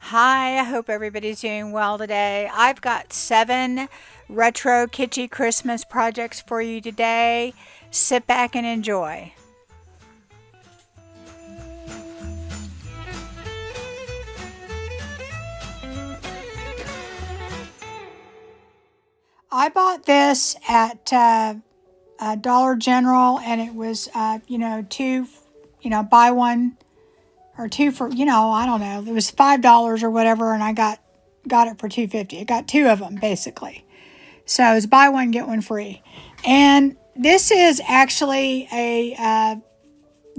Hi, I hope everybody's doing well today. I've got 7 retro kitschy Christmas projects for you today. Sit back and enjoy. I bought this at Dollar General, and it was, two, buy one or two for, I don't know, it was $5 or whatever, and I got it for $2.50. I got two of them basically. So it was buy one get one free, and this is actually a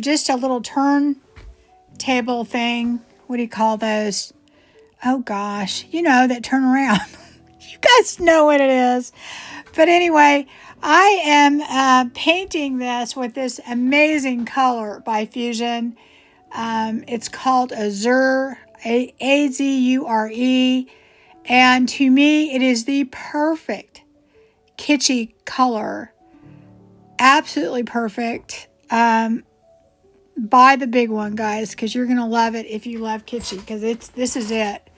just a little turntable thing. What do you call those? Oh gosh, that turn around. You guys know what it is. But anyway, I am painting this with this amazing color by Fusion. It's called Azure, Azure. And to me, it is the perfect kitschy color. Absolutely perfect. Buy the big one, guys, because you're going to love it if you love kitschy, because this is it.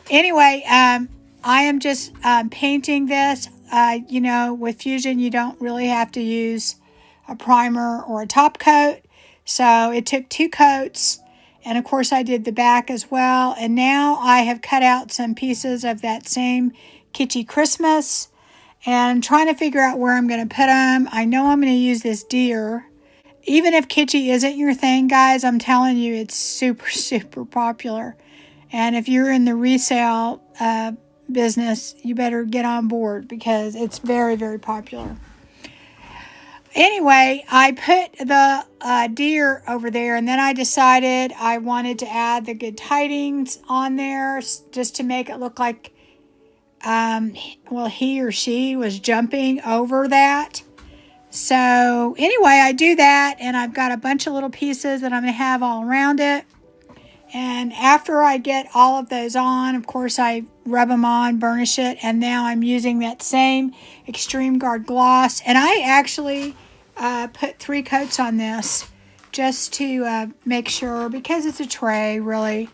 Anyway, I am just painting this. With Fusion, you don't really have to use a primer or a top coat. So it took 2 coats. And of course, I did the back as well. And now I have cut out some pieces of that same Kitschy Christmas and trying to figure out where I'm going to put them. I know I'm going to use this deer. Even if kitschy isn't your thing, guys, I'm telling you, it's super, super popular. And if you're in the resale business, you better get on board because it's very, very popular. Anyway, I put the deer over there, and then I decided I wanted to add the good tidings on there just to make it look like, he or she was jumping over that. So anyway, I do that, and I've got a bunch of little pieces that I'm going to have all around it. And after I get all of those on, of course, I rub them on, burnish it, and now I'm using that same Extreme Guard gloss. And I actually put 3 coats on this just to make sure, because it's a tray, really,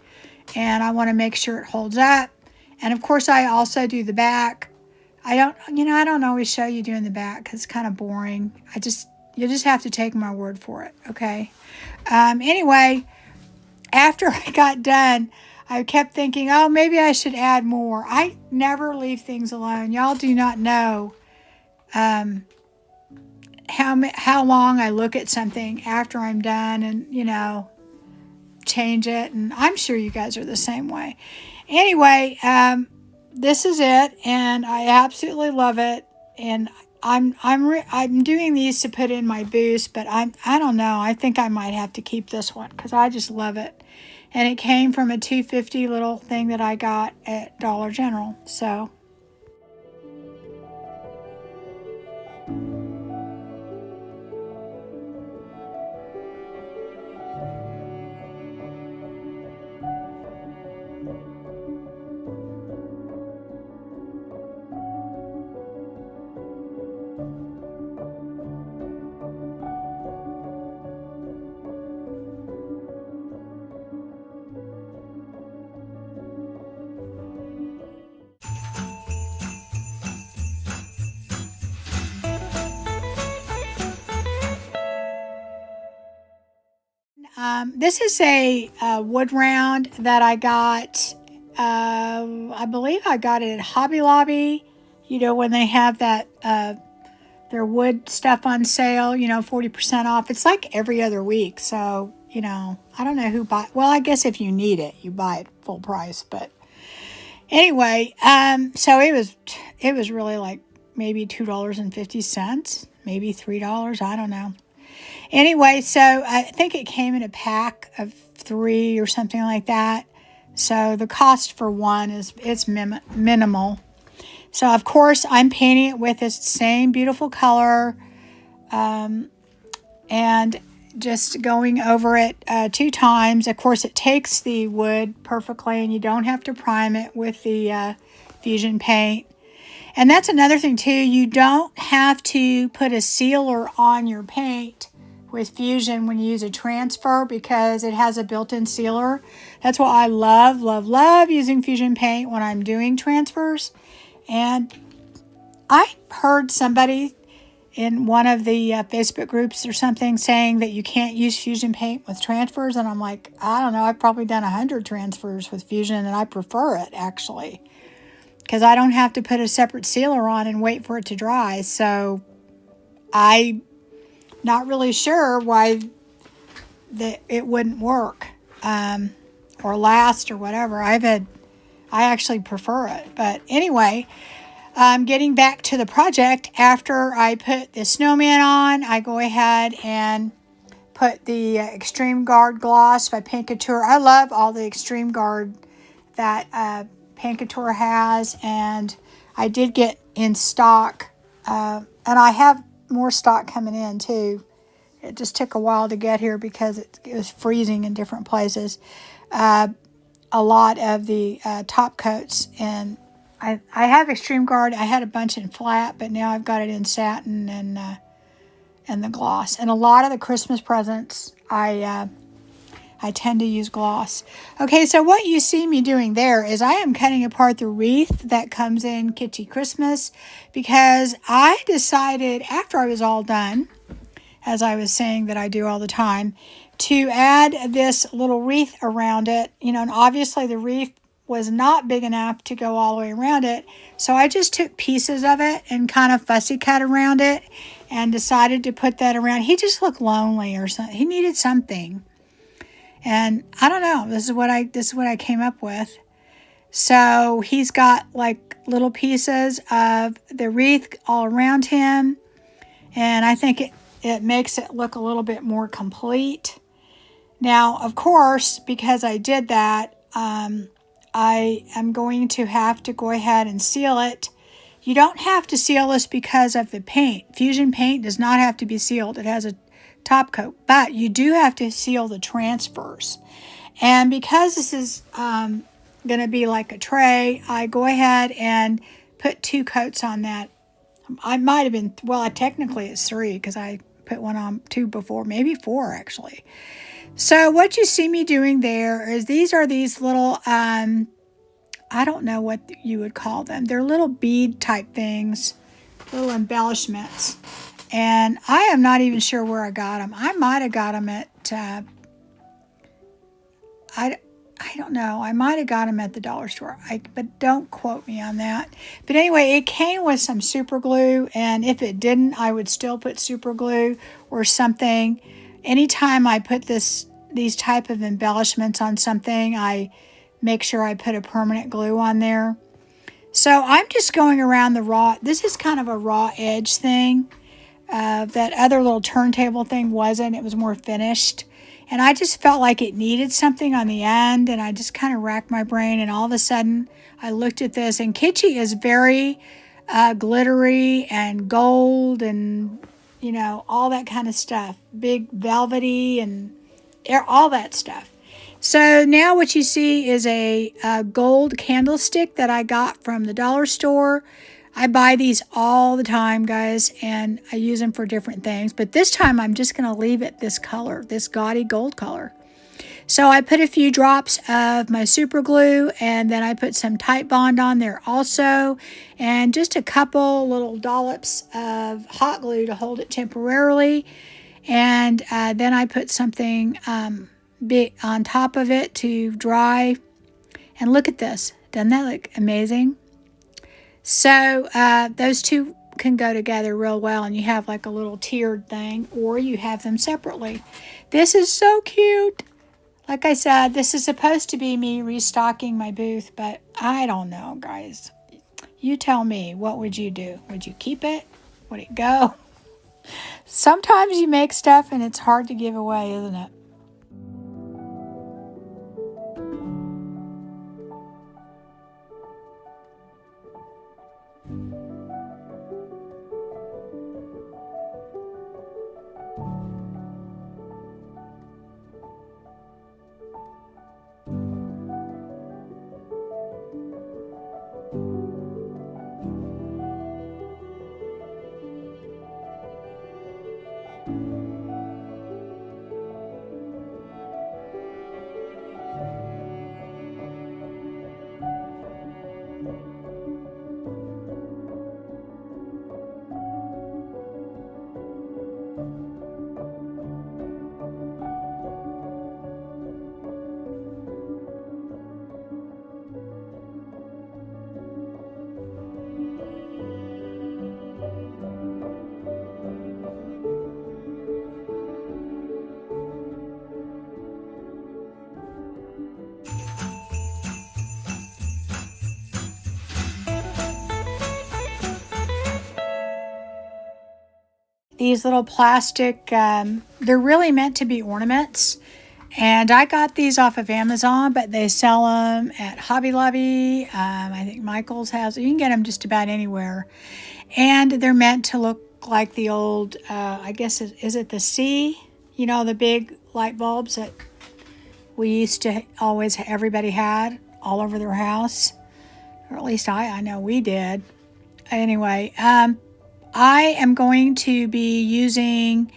and I want to make sure it holds up. And of course, I also do the back. I don't always show you doing the back because it's kind of boring. You just have to take my word for it, okay? Anyway, after I got done, I kept thinking, oh, maybe I should add more. I never leave things alone. Y'all do not know how long I look at something after I'm done and, change it. And I'm sure you guys are the same way. Anyway, this is it, and I absolutely love it. And I'm doing these to put in my booth, but I don't know. I think I might have to keep this one because I just love it. And it came from a $2.50 little thing that I got at Dollar General. So this is a wood round that I got. I believe I got it at Hobby Lobby. When they have that their wood stuff on sale, 40% off. It's like every other week. So, I don't know who buy. Well, I guess if you need it, you buy it full price. But anyway, so it was really like maybe $2.50, maybe $3. I don't know. Anyway, so I think it came in a pack of 3 or something like that. So the cost for one it's minimal. So of course I'm painting it with this same beautiful color, and just going over it 2 times. Of course, it takes the wood perfectly, and you don't have to prime it with the Fusion paint. And that's another thing too. You don't have to put a sealer on your paint with Fusion when you use a transfer because it has a built-in sealer. That's why I love, love, love using Fusion paint when I'm doing transfers. And I heard somebody in one of the Facebook groups or something saying that you can't use Fusion paint with transfers. And I'm like, I don't know. I've probably done 100 transfers with Fusion and I prefer it actually because I don't have to put a separate sealer on and wait for it to dry. So I'm not really sure why it wouldn't work or last or whatever. I actually prefer it. But anyway, getting back to the project, after I put the snowman on, I go ahead and put the Extreme Guard gloss by Paint Couture. I love all the Extreme Guard that Paint Couture has, and I did get in stock, and I have more stock coming in too. It just took a while to get here because it was freezing in different places. A lot of the top coats, and I have Extreme Guard. I had a bunch in flat, but now I've got it in satin and the gloss. And a lot of the Christmas presents, I tend to use gloss. Okay, so what you see me doing there is I am cutting apart the wreath that comes in Kitschy Christmas because I decided after I was all done, as I was saying that I do all the time, to add this little wreath around it. You know, and obviously the wreath was not big enough to go all the way around it. So I just took pieces of it and kind of fussy cut around it and decided to put that around. He just looked lonely or something. He needed something. And I don't know. This is what I came up with. So he's got like little pieces of the wreath all around him. And I think it makes it look a little bit more complete. Now, of course, because I did that, I am going to have to go ahead and seal it. You don't have to seal this because of the paint. Fusion paint does not have to be sealed. It has a top coat, but you do have to seal the transfers. And because this is going to be like a tray, I go ahead and put 2 coats on that. I might have been, well, technically it's 3 because I put one on 2 before, maybe 4 actually. So what you see me doing there is these are these little, I don't know what you would call them. They're little bead type things, little embellishments. And I am not even sure where I got them. I might have got them at, I don't know. I might have got them at the dollar store, but don't quote me on that. But anyway, it came with some super glue, and if it didn't, I would still put super glue or something. Anytime I put these type of embellishments on something, I make sure I put a permanent glue on there. So I'm just going around the raw. This is kind of a raw edge thing. That other little turntable thing wasn't. It was more finished. And I just felt like it needed something on the end, and I just kind of racked my brain, and all of a sudden I looked at this, and Kitschy is very glittery and gold and, you know, all that kind of stuff. Big velvety and all that stuff. So now what you see is a gold candlestick that I got from the dollar store. I buy these all the time, guys, and I use them for different things. But this time I'm just going to leave it this color, this gaudy gold color. So I put a few drops of my super glue, and then I put some Tite Bond on there also, and just a couple little dollops of hot glue to hold it temporarily. And then I put something big on top of it to dry. And look at this. Doesn't that look amazing? So those two can go together real well, and you have like a little tiered thing, or you have them separately. This is so cute. Like I said, this is supposed to be me restocking my booth, but I don't know, guys. You tell me, what would you do? Would you keep it? Would it go? Sometimes you make stuff and it's hard to give away, isn't it? these little plastic, they're really meant to be ornaments. And I got these off of Amazon, but they sell them at Hobby Lobby. I think Michael's has, you can get them just about anywhere. And they're meant to look like the old, I guess, is it the C? You know, the big light bulbs that we used to always, everybody had all over their house. Or at least I know we did. Anyway, I am going to be using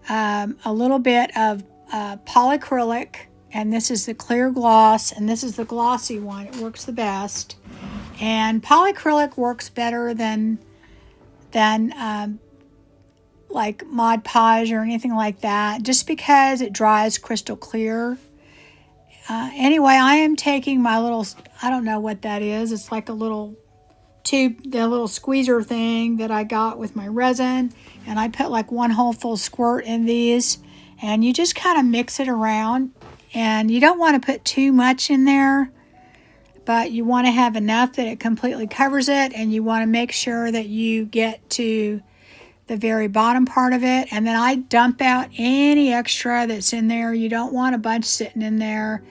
a little bit of polyacrylic, and this is the clear gloss, and this is the glossy one. It works the best. And polyacrylic works better than like Mod Podge or anything like that, just because it dries crystal clear. Anyway, I am taking my little, I don't know what that is. It's like a little tube, the little squeezer thing that I got with my resin, and I put like one whole full squirt in these, and you just kind of mix it around, and you don't want to put too much in there, but you want to have enough that it completely covers it, and you want to make sure that you get to the very bottom part of it, and then I dump out any extra that's in there. You don't want a bunch sitting in there.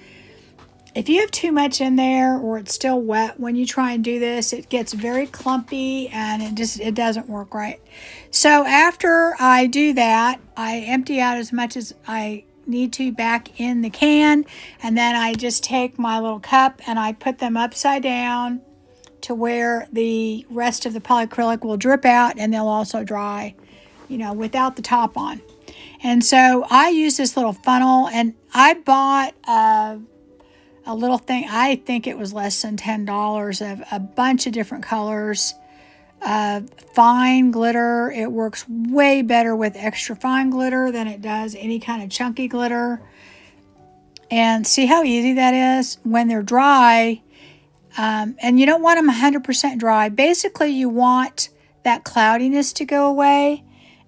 If you have too much in there or it's still wet when you try and do this, it gets very clumpy and it doesn't work right. So after I do that, I empty out as much as I need to back in the can, and then I just take my little cup and I put them upside down to where the rest of the polyacrylic will drip out, and they'll also dry, you know, without the top on. And so I use this little funnel, and I bought a little thing, I think it was less than $10, of a bunch of different colors. Fine glitter. It works way better with extra fine glitter than it does any kind of chunky glitter. And see how easy that is when they're dry. And you don't want them 100% dry. Basically, you want that cloudiness to go away.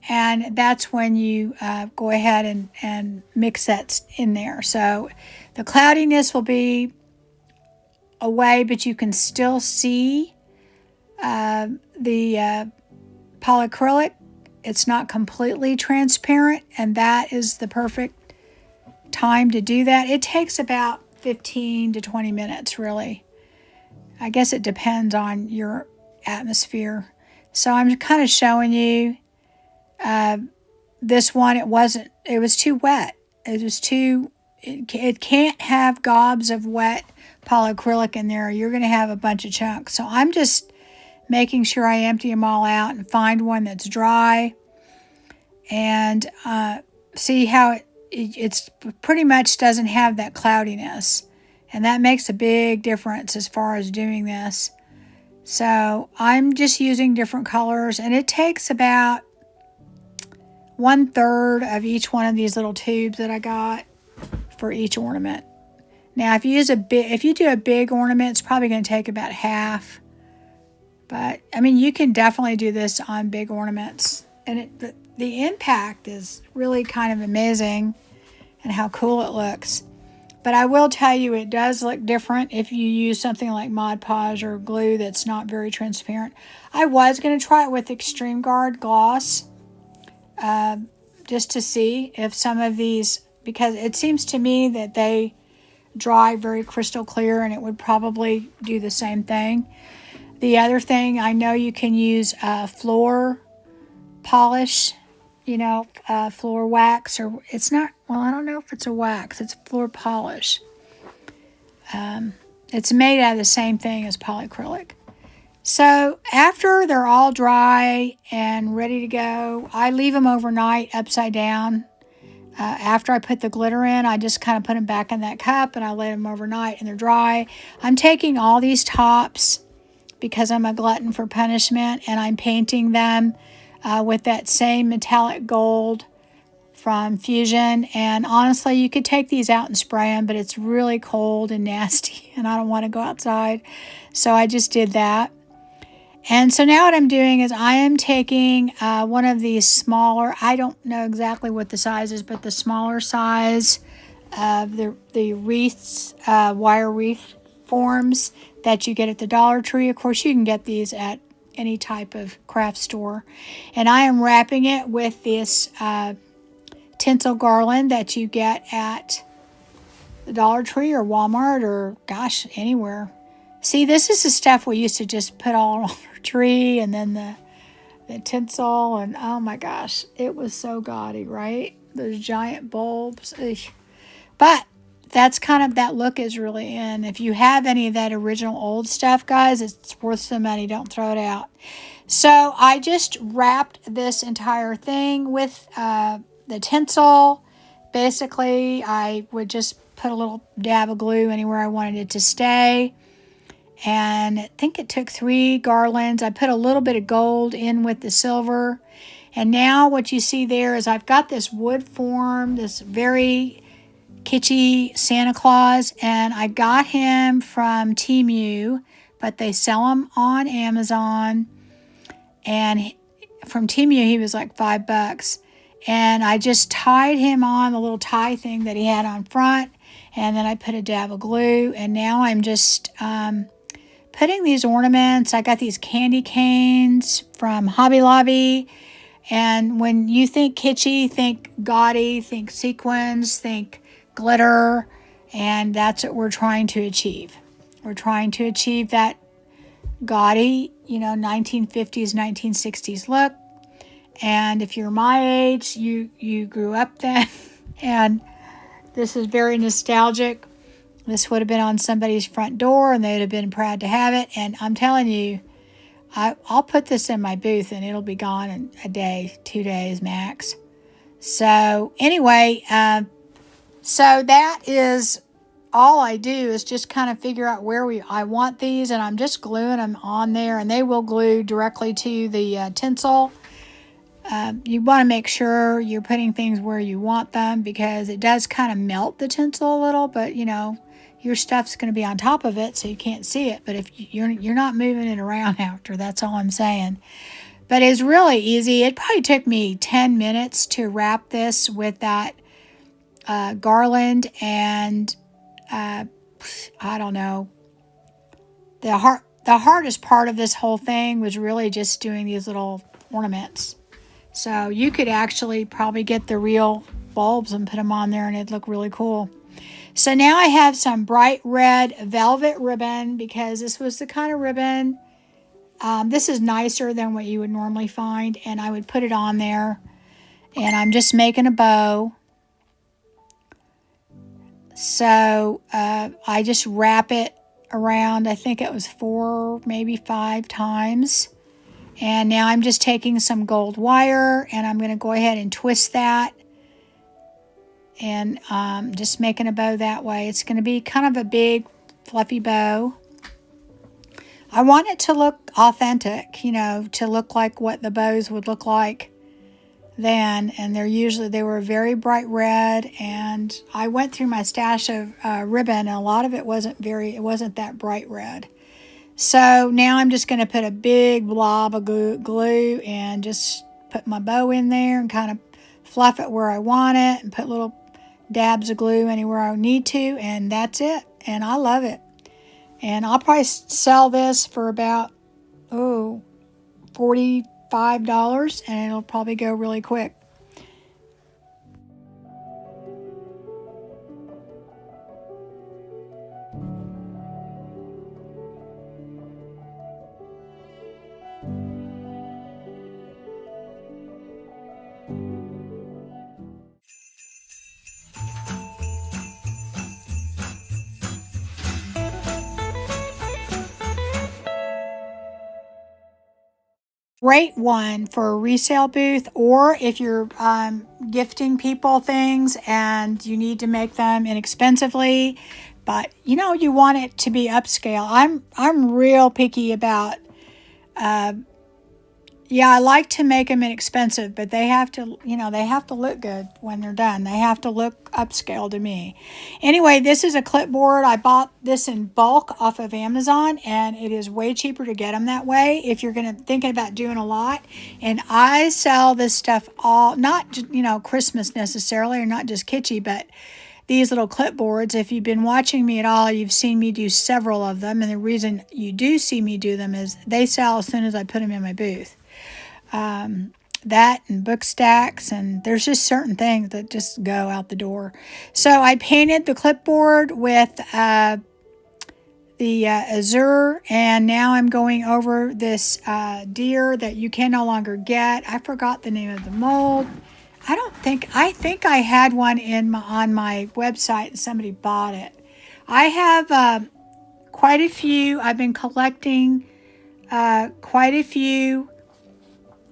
And that's when you go ahead and mix that in there. So the cloudiness will be away, but you can still see the polyacrylic. It's not completely transparent, and that is the perfect time to do that. It takes about 15 to 20 minutes, really. I guess it depends on your atmosphere. So I'm kind of showing you this one. It was too wet. It can't have gobs of wet polyacrylic in there. You're going to have a bunch of chunks. So I'm just making sure I empty them all out and find one that's dry, and see how it's pretty much doesn't have that cloudiness. And that makes a big difference as far as doing this. So I'm just using different colors, and it takes about 1/3 of each one of these little tubes that I got for each ornament. Now, if you do a big ornament, it's probably going to take about half. But I mean, you can definitely do this on big ornaments, and the impact is really kind of amazing, and how cool it looks. But I will tell you, it does look different if you use something like Mod Podge or glue that's not very transparent. I was going to try it with Extreme Guard gloss, just to see if some of these, because it seems to me that they dry very crystal clear, and it would probably do the same thing. The other thing, I know you can use floor polish, floor wax, or it's not, well, I don't know if it's a wax, it's floor polish. It's made out of the same thing as polyacrylic. So after they're all dry and ready to go, I leave them overnight upside down. After I put the glitter in, I just kind of put them back in that cup, and I let them overnight, and they're dry. I'm taking all these tops, because I'm a glutton for punishment, and I'm painting them with that same metallic gold from Fusion. And honestly, you could take these out and spray them, but it's really cold and nasty, and I don't want to go outside. So I just did that. And so now what I'm doing is I am taking one of these smaller, I don't know exactly what the size is, but the smaller size of the wreaths, wire wreath forms that you get at the Dollar Tree. Of course, you can get these at any type of craft store. And I am wrapping it with this tinsel garland that you get at the Dollar Tree or Walmart or, gosh, anywhere. See, this is the stuff we used to just put all on our tree, and then the tinsel, and oh my gosh, it was so gaudy, right? Those giant bulbs. Ugh. But that's kind of, that look is really in. If you have any of that original old stuff, guys, it's worth some money. Don't throw it out. So I just wrapped this entire thing with the tinsel. Basically, I would just put a little dab of glue anywhere I wanted it to stay. And I think it took 3 garlands. I put a little bit of gold in with the silver. And now what you see there is I've got this wood form, this very kitschy Santa Claus. And I got him from Temu, but they sell them on Amazon. And from Temu, he was like $5. And I just tied him on the little tie thing that he had on front. And then I put a dab of glue. And now I'm just putting these ornaments. I got these candy canes from Hobby Lobby. And when you think kitschy, think gaudy, think sequins, think glitter. And that's what we're trying to achieve. We're trying to achieve that gaudy, 1950s, 1960s look. And if you're my age, you grew up then. And this is very nostalgic. This would have been on somebody's front door, and they'd have been proud to have it. And I'm telling you, I'll put this in my booth, and it'll be gone in a day, 2 days max. So anyway, so that is all I do, is just kind of figure out where I want these, and I'm just gluing them on there, and they will glue directly to the tinsel. You want to make sure you're putting things where you want them, because it does kind of melt the tinsel a little, but your stuff's going to be on top of it, so you can't see it. But if you're not moving it around after, that's all I'm saying. But it's really easy. It probably took me 10 minutes to wrap this with that garland, and I don't know. The hardest part of this whole thing was really just doing these little ornaments. So you could actually probably get the real bulbs and put them on there, and it'd look really cool. So now I have some bright red velvet ribbon, because this was the kind of ribbon. This is nicer than what you would normally find, and I would put it on there. And I'm just making a bow. So I just wrap it around, I think it was 4, maybe 5 times. And now I'm just taking some gold wire, and I'm going to go ahead and twist that. And just making a bow that way. It's going to be kind of a big, fluffy bow. I want it to look authentic, to look like what the bows would look like then. And they were very bright red. And I went through my stash of ribbon, and a lot of it wasn't that bright red. So now I'm just going to put a big blob of glue and just put my bow in there and kind of fluff it where I want it, and put little dabs of glue anywhere I need to, and that's it. And I love it. And I'll probably sell this for about, $45, and it'll probably go really quick. Great one for a resale booth, or if you're gifting people things and you need to make them inexpensively, but you want it to be upscale. I'm real picky about I like to make them inexpensive, but they have to look good when they're done. They have to look upscale to me. Anyway, this is a clipboard. I bought this in bulk off of Amazon, and it is way cheaper to get them that way if you're thinking about doing a lot. And I sell this stuff all, not Christmas necessarily, or not just kitschy, but these little clipboards. If you've been watching me at all, you've seen me do several of them. And the reason you do see me do them is they sell as soon as I put them in my booth. That and book stacks, and there's just certain things that just go out the door. So I painted the clipboard with the azure, and now I'm going over this deer that you can no longer get. I forgot the name of the mold. I think I had one on my website and somebody bought it. I have quite a few. I've been collecting quite a few,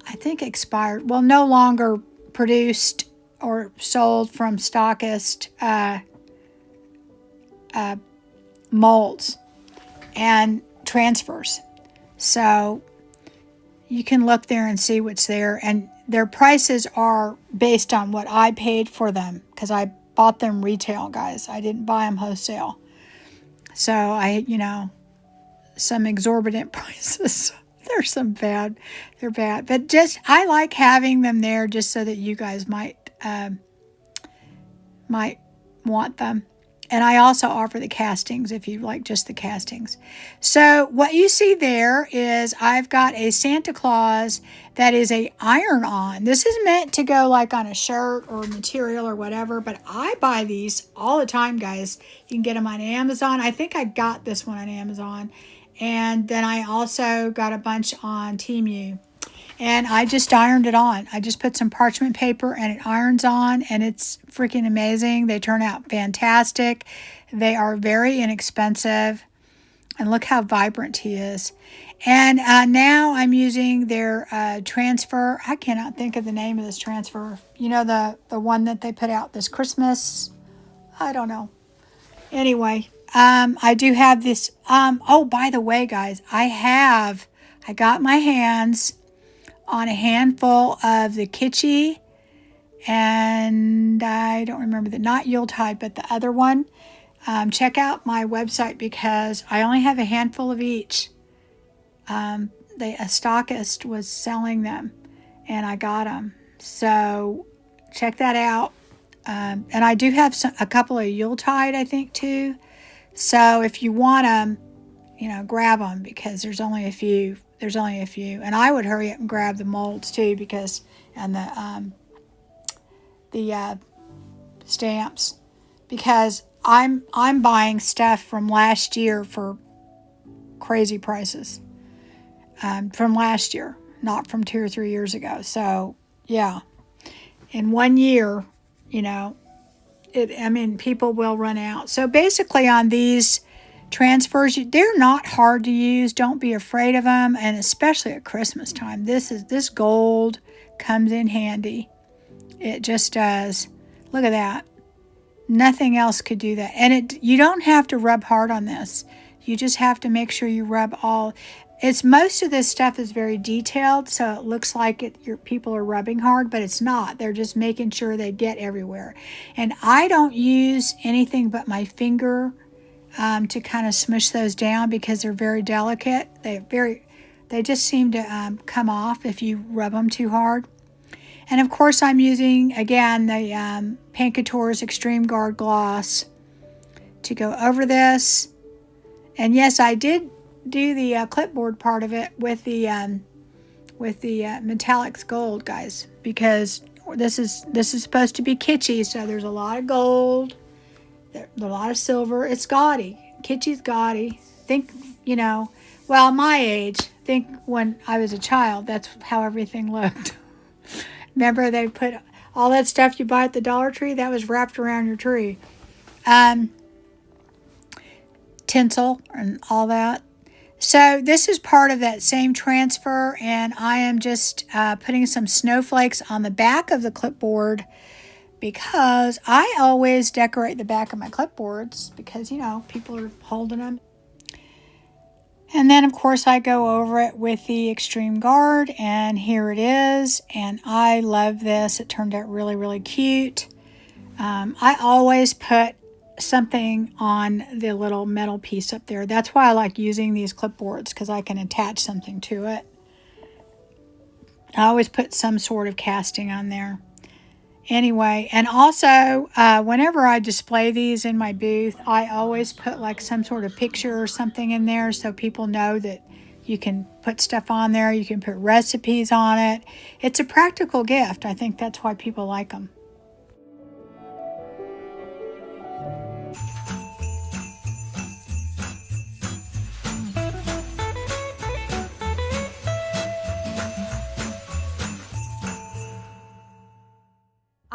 I think expired, well, no longer produced or sold from stockist molds and transfers. So you can look there and see what's there, and their prices are based on what I paid for them, because I bought them retail, guys. I didn't buy them wholesale. So some exorbitant prices. They're bad. But just, I like having them there just so that you guys might want them. And I also offer the castings if you like just the castings. So what you see there is I've got a Santa Claus that is a iron-on. This is meant to go like on a shirt or material or whatever, but I buy these all the time, guys. You can get them on Amazon. I think I got this one on Amazon. And then I also got a bunch on Temu. And I just ironed it on. I just put some parchment paper and it irons on, and it's freaking amazing. They turn out fantastic. They are very inexpensive. And look how vibrant he is. And now I'm using their transfer. I cannot think of the name of this transfer. You know, the one that they put out this Christmas? I don't know. Anyway, I do have this. Oh, by the way, guys, I got my hands on a handful of the Kitschy, and I don't remember not Yuletide, but the other one. Check out my website because I only have a handful of each. A stockist was selling them, and I got them. So check that out. And I do have a couple of Yuletide, I think, too. So if you want them, grab them because there's only a few. And I would hurry up and grab the molds too, because and the stamps, because I'm buying stuff from last year for crazy prices. From last year, not from 2 or 3 years ago. So yeah, in 1 year, people will run out. So basically on these transfers, they're not hard to use. Don't be afraid of them, and especially at Christmas time. This gold comes in handy. It just does. Look at that. Nothing else could do that. And you don't have to rub hard on this. You just have to make sure you rub all. Most of this stuff is very detailed, so it looks like your people are rubbing hard, but it's not. They're just making sure they get everywhere. And I don't use anything but my finger to kind of smush those down because they're very delicate. They just seem to come off if you rub them too hard. And of course I'm using, again, the Paint Couture's Extreme Guard Gloss to go over this. And yes, I did do the clipboard part of it with the metallics gold, guys, because this is supposed to be kitschy, so there's a lot of gold. There's a lot of silver. It's gaudy. Kitschy's gaudy. Think, well, my age, think when I was a child, that's how everything looked. Remember, they put all that stuff you buy at the Dollar Tree, that was wrapped around your tree. Tinsel and all that. So this is part of that same transfer, and I am just putting some snowflakes on the back of the clipboard, because I always decorate the back of my clipboards because, people are holding them. And then, of course, I go over it with the Extreme Guard, and here it is. And I love this. It turned out really, really cute. I always put something on the little metal piece up there. That's why I like using these clipboards, because I can attach something to it. I always put some sort of casting on there. Anyway, and also whenever I display these in my booth, I always put like some sort of picture or something in there so people know that you can put stuff on there. You can put recipes on it. It's a practical gift. I think that's why people like them.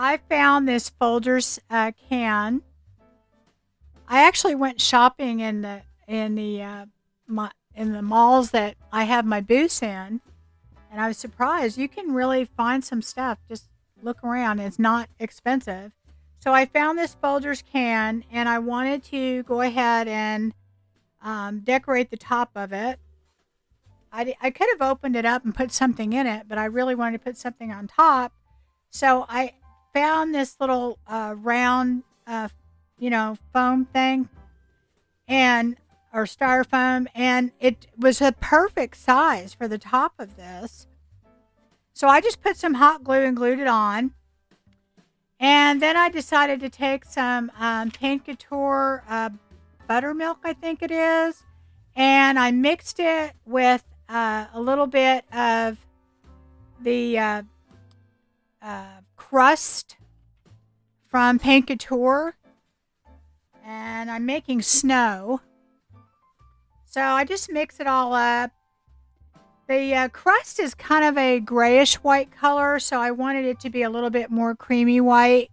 I found this Folgers can. I actually went shopping in the malls that I have my booths in, and I was surprised. You can really find some stuff. Just look around. It's not expensive. So I found this Folgers can, and I wanted to go ahead and decorate the top of it. I could have opened it up and put something in it, but I really wanted to put something on top. So I found this little round, foam thing, and or styrofoam, and it was a perfect size for the top of this. So I just put some hot glue and glued it on. And then I decided to take some Paint Couture buttermilk, I think it is, and I mixed it with a little bit of the crust from Paint Couture, and I'm making snow. So I just mix it all up. The crust is kind of a grayish white color, so I wanted it to be a little bit more creamy white.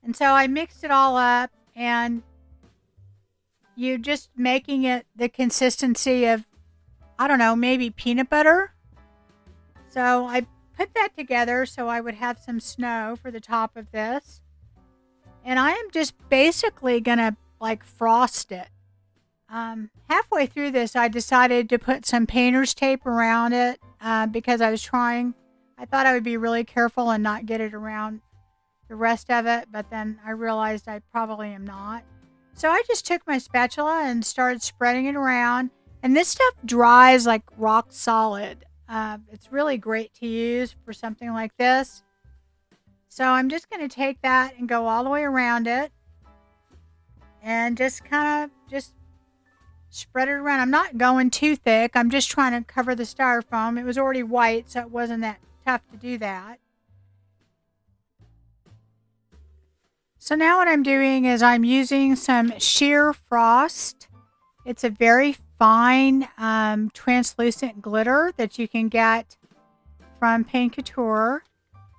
And so I mixed it all up, and you're just making it the consistency of, I don't know, maybe peanut butter. So I put that together so I would have some snow for the top of this. And I am just basically going to like frost it. Halfway through this, I decided to put some painter's tape around it because I thought I would be really careful and not get it around the rest of it, but then I realized I probably am not. So I just took my spatula and started spreading it around, and this stuff dries like rock solid. It's really great to use for something like this. So I'm just going to take that and go all the way around it and just kind of just spread it around. I'm not going too thick. I'm just trying to cover the styrofoam. It was already white, so it wasn't that tough to do that. So now what I'm doing is I'm using some sheer frost. It's a very fine translucent glitter that you can get from Paint Couture.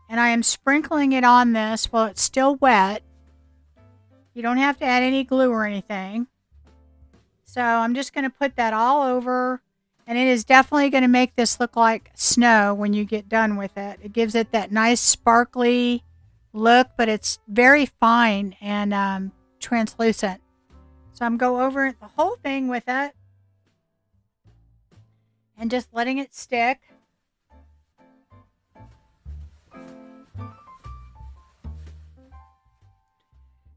And I am sprinkling it on this while it's still wet. You don't have to add any glue or anything. So I'm just going to put that all over. And it is definitely going to make this look like snow when you get done with it. It gives it that nice sparkly look, but it's very fine and translucent. So I'm going over the whole thing with it and just letting it stick.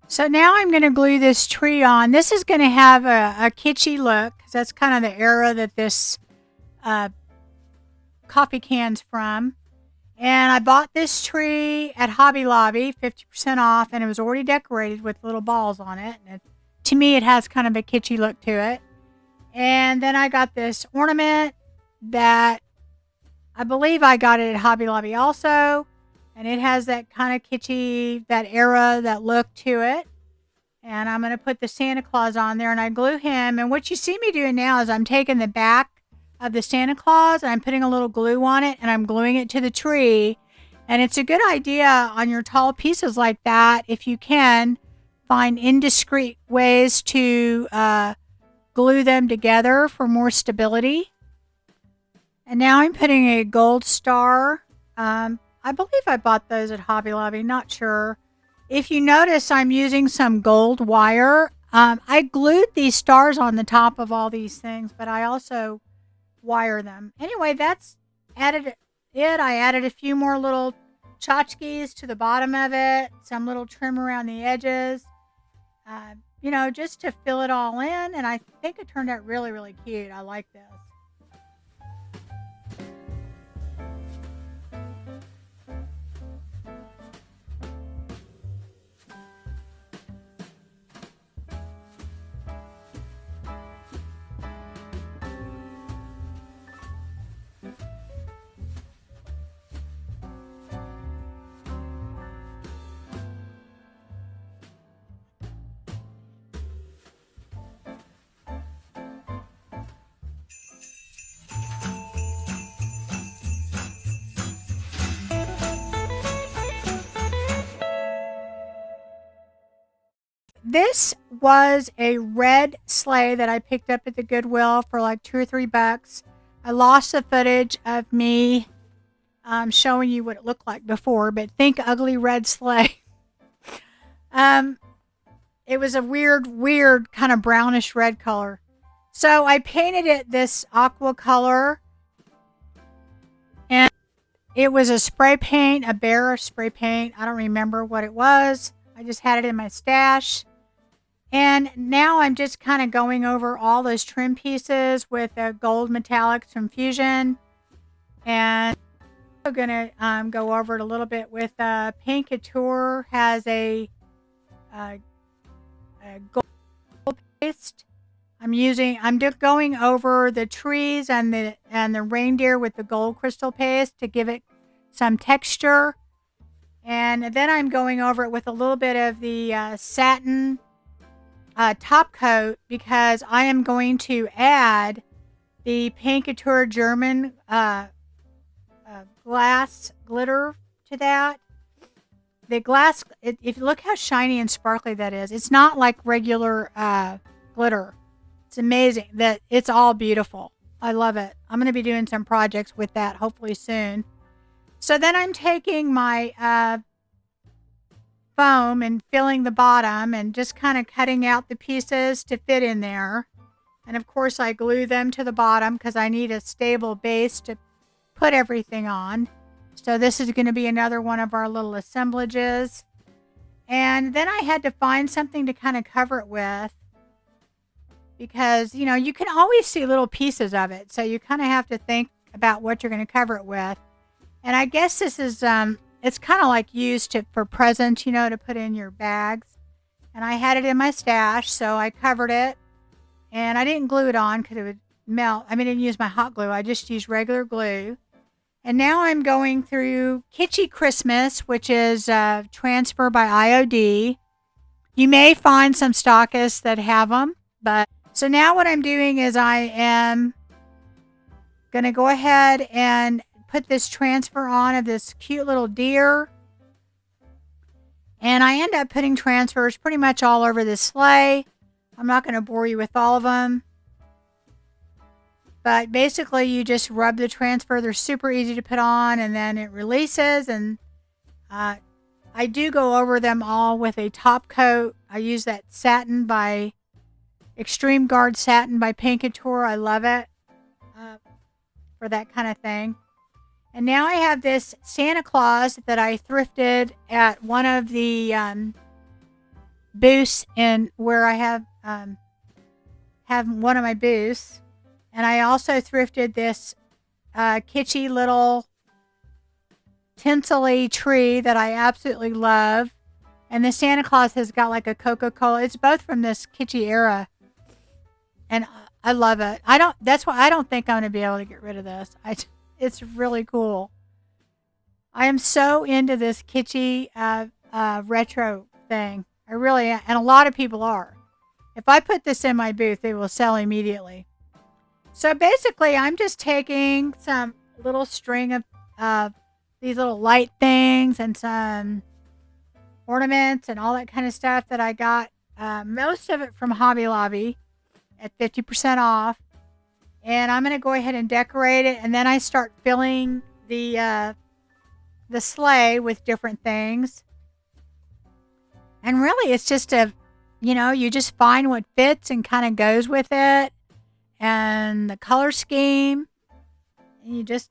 So now I'm going to glue this tree on. This is going to have a kitschy look because that's kind of the era that this coffee can's from. And I bought this tree at Hobby Lobby, 50% off, and it was already decorated with little balls on it. And to me, it has kind of a kitschy look to it. And then I got this ornament that I believe I got it at Hobby Lobby also. And it has that kind of kitschy, that era, that look to it. And I'm going to put the Santa Claus on there, and I glue him. And what you see me doing now is I'm taking the back of the Santa Claus and I'm putting a little glue on it, and I'm gluing it to the tree. And it's a good idea on your tall pieces like that, if you can, find indiscreet ways to glue them together for more stability. And now I'm putting a gold star. I believe I bought those at Hobby Lobby, not sure. If you notice, I'm using some gold wire. I glued these stars on the top of all these things, but I also wire them. Anyway, that's added it. I added a few more little tchotchkes to the bottom of it, some little trim around the edges, just to fill it all in. And I think it turned out really, really cute. I like this. this was a red sleigh that I picked up at the Goodwill for like $2 or $3. I lost the footage of me showing you what it looked like before, but think ugly red sleigh. It was a weird kind of brownish red color. So I painted it this aqua color, and it was a spray paint, a Bear spray paint. I don't remember what it was. I just had it in my stash. And now I'm just kind of going over all those trim pieces with a gold metallics from Fusion. And I'm going to go over it a little bit with Paint Couture has a gold paste. I'm just going over the trees and the reindeer with the gold crystal paste to give it some texture. And then I'm going over it with a little bit of the satin top coat, because I am going to add the Paint Couture German glass glitter to that. The glass, if you look how shiny and sparkly that is, it's not like regular glitter. It's amazing that it's all beautiful. I love it. I'm going to be doing some projects with that hopefully soon. So then I'm taking my foam and filling the bottom and just kind of cutting out the pieces to fit in there. And of course I glue them to the bottom because I need a stable base to put everything on. So this is going to be another one of our little assemblages. And then I had to find something to kind of cover it with, because, you know, you can always see little pieces of it. So you kind of have to think about what you're going to cover it with. And I guess this is, it's kind of like used for presents, you know, to put in your bags. And I had it in my stash, so I covered it. And I didn't glue it on because it would melt. I didn't use my hot glue. I just used regular glue. And now I'm going through Kitschy Christmas, which is transfer by IOD. You may find some stockists that have them, but so now what I'm doing is I am going to go ahead and put this transfer on of this cute little deer. And I end up putting transfers pretty much all over this sleigh. I'm not going to bore you with all of them. But basically you just rub the transfer. They're super easy to put on, and then it releases. And I do go over them all with a top coat. I use that satin by Extreme Guard Satin by Paint Couture. I love it for that kind of thing. And now I have this Santa Claus that I thrifted at one of the booths in where I have one of my booths. And I also thrifted this kitschy little tinsel-y tree that I absolutely love. And the Santa Claus has got like a Coca-Cola. It's both from this kitschy era. And I love it. That's why I don't think I'm going to be able to get rid of this. It's really cool. I am so into this kitschy retro thing. I really am. And a lot of people are. If I put this in my booth, they will sell immediately. So basically, I'm just taking some little string of these little light things and some ornaments and all that kind of stuff that I got. Most of it from Hobby Lobby at 50% off. And I'm going to go ahead and decorate it. And then I start filling the sleigh with different things. And really, it's just you just find what fits and kind of goes with it. And the color scheme. And you just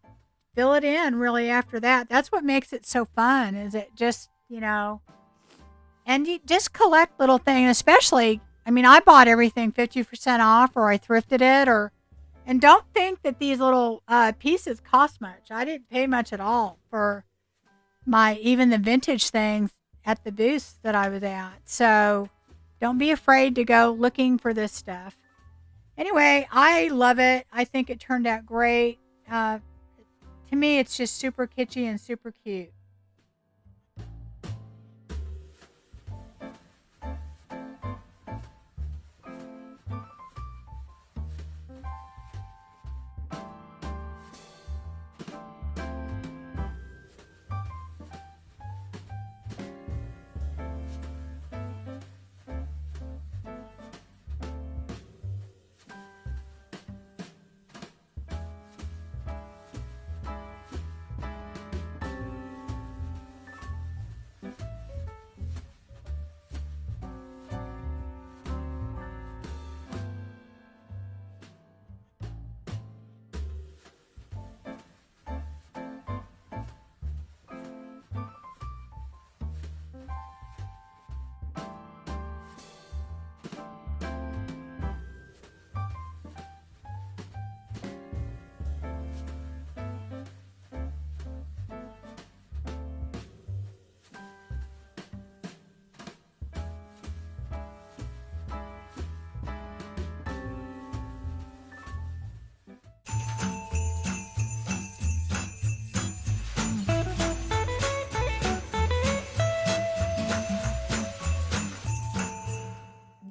fill it in really after that. That's what makes it so fun, is it just, and you just collect little things, especially, I bought everything 50% off, or I thrifted it, and don't think that these little pieces cost much. I didn't pay much at all for even the vintage things at the booths that I was at. So don't be afraid to go looking for this stuff. Anyway, I love it. I think it turned out great. To me, it's just super kitschy and super cute.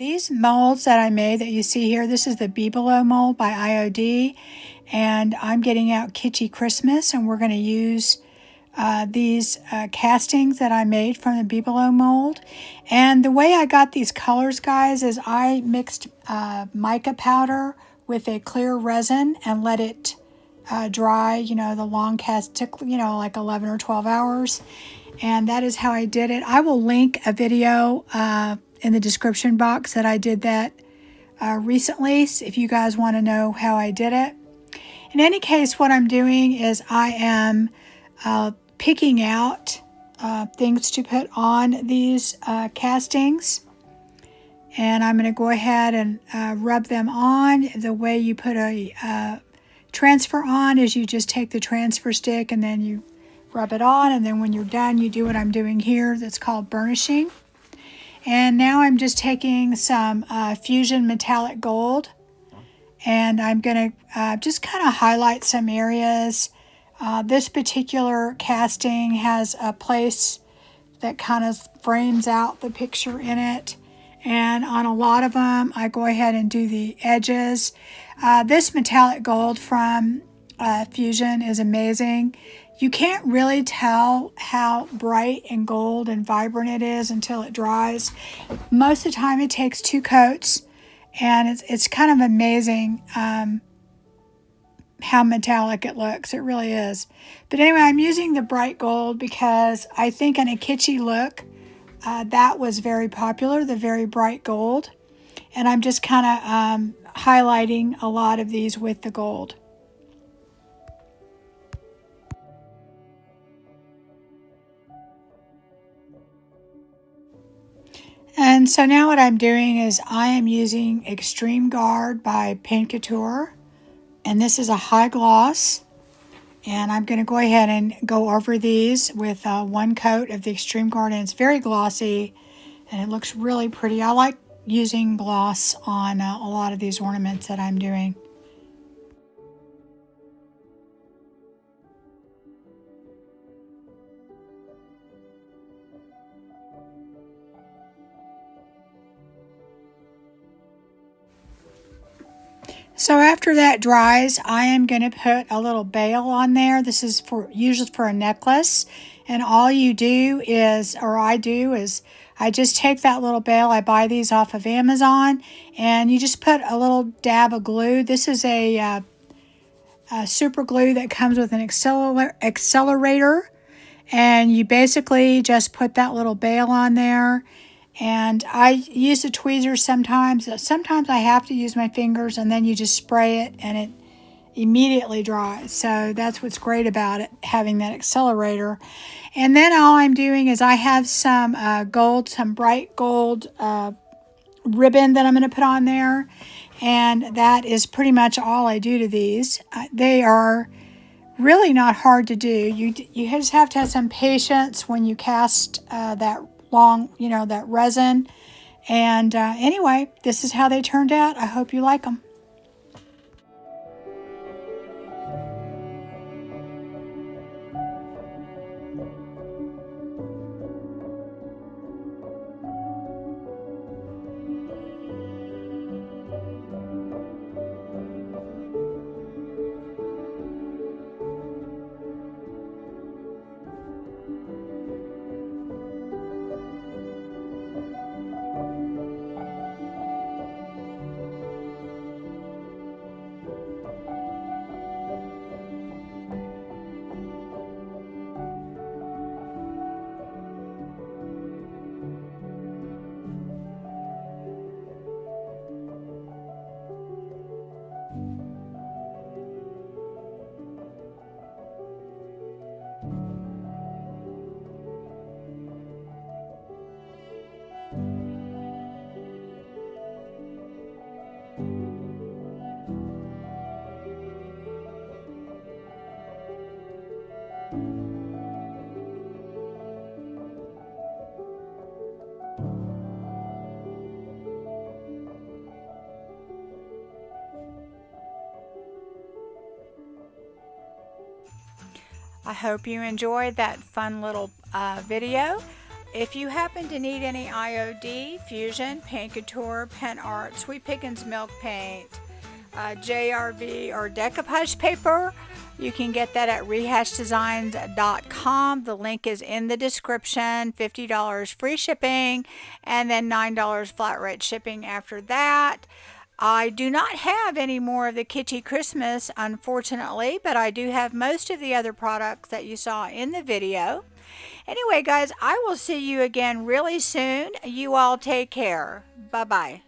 These molds that I made that you see here, this is the Below mold by IOD, and I'm getting out Kitschy Christmas, and we're going to use these castings that I made from the Below mold. And the way I got these colors, guys, is I mixed mica powder with a clear resin and let it dry, you know, the long cast took, you know, like 11 or 12 hours. And that is how I did it. I will link a video in the description box that I did that recently, if you guys want to know how I did it. In any case, what I'm doing is I am picking out things to put on these castings. And I'm going to go ahead and rub them on. The way you put a transfer on is you just take the transfer stick and then you rub it on, and then when you're done you do what I'm doing here, that's called burnishing. And now I'm just taking some Fusion metallic gold, and I'm going to just kind of highlight some areas. This particular casting has a place that kind of frames out the picture in it, and on a lot of them I go ahead and do the edges. This metallic gold from Fusion is amazing. You can't really tell how bright and gold and vibrant it is until it dries. Most of the time it takes 2 coats, and it's kind of amazing how metallic it looks. It really is. But anyway, I'm using the bright gold because I think in a kitschy look, that was very popular, the very bright gold. And I'm just kind of highlighting a lot of these with the gold. And so now what I'm doing is I am using Extreme Guard by Paint Couture. And this is a high gloss. And I'm going to go ahead and go over these with 1 coat of the Extreme Guard. And it's very glossy and it looks really pretty. I like using gloss on a lot of these ornaments that I'm doing. So after that dries, I am going to put a little bail on there. This is usually for a necklace. And all you do is, or I do, is I just take that little bail. I buy these off of Amazon. And you just put a little dab of glue. This is a super glue that comes with an accelerator. And you basically just put that little bail on there. And I use the tweezers sometimes. Sometimes I have to use my fingers, and then you just spray it and it immediately dries. So that's what's great about it, having that accelerator. And then all I'm doing is I have some gold, some bright gold ribbon that I'm going to put on there. And that is pretty much all I do to these. They are really not hard to do. You just have to have some patience when you cast that long, you know, that resin. And anyway, this is how they turned out. I hope you like them. I hope you enjoyed that fun little video. If you happen to need any IOD, Fusion, Paint Couture, Pen Art, Sweet Pickins Milk Paint, JRV, or decoupage paper, you can get that at rehashdesigns.com. The link is in the description. $50 free shipping, and then $9 flat rate shipping after that. I do not have any more of the Kitschy Christmas, unfortunately, but I do have most of the other products that you saw in the video. Anyway, guys, I will see you again really soon. You all take care. Bye-bye.